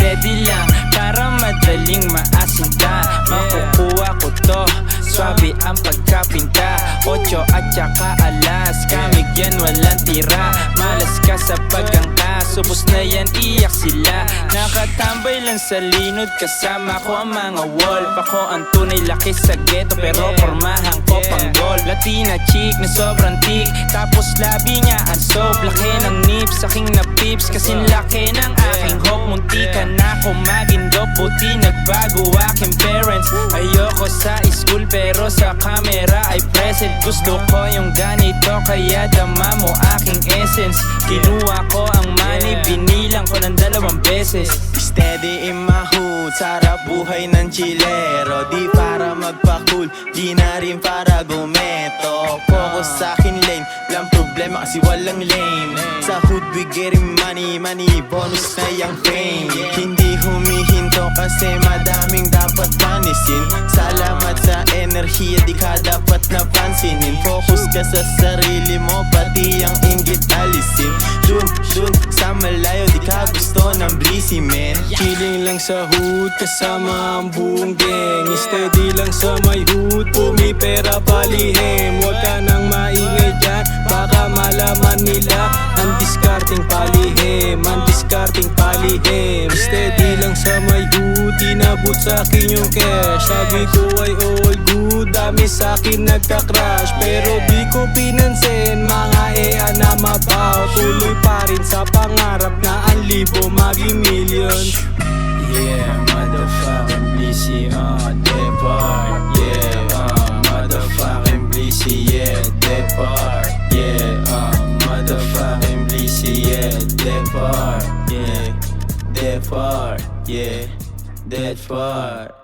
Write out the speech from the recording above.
steady lang para madaling maasin ka. Makukuha ko to, swabe ang pagkapinta. 8 at saka alas, kamigyan walang tira. Malas ka sa pagkangka, subos na yan iyak sila. Nakatambay lang sa linod, kasama ko ang mga wall. Pako ang tunay laki sa ghetto, pero pormahan ko pang gold. Latina chick na sobrang tik, tapos labi niya ang soap. Laki ng nips, aking na pips, kasing laki ng aking hope. Munti ka na ako magindop, buti nagbago aking parents. Ayoko sa school pero sa camera ay present. Gusto ko yung ganito kaya dama mo aking essence. Kinuha ko ang money, binilang ko ng 2 beses. Steady in my hood, sarap buhay ng chilero. Di para magpa-cool, di na rin para gumeto. Focus sa akin lane, lang problema kasi walang lane. Sa hood we getting money, money, bonus na yung fame. Hindi humihinto kasi madaming dapat panisin. Salamat sa enerhiya, di ka dapat napansinin. Focus ka sa sarili mo, pati ang inggit alisin. Dun sa malayo, di ka gusto ng blissy man. Chilling lang sa hood, kasama ang buong gang. Steady lang sa may hood, pumipera palihim. Huwag ka nang maingay dyan, baka malaman nila. Ang discarding palihim, ang discarding palihim. Steady lang sa may hood, inabot sa akin yung cash. Sabi ko ay all good, dami sa akin nagka-crash. Pero di ko pinansin, mga ea na mabaw. Tuloy pa rin sa pangarap na ang libo maging million. Yeah, motherfucking blissy, depart. Yeah, motherfucking blissy, yeah, depart. Yeah, motherfucking blissy, yeah, depart. Yeah, depart. Yeah, depart.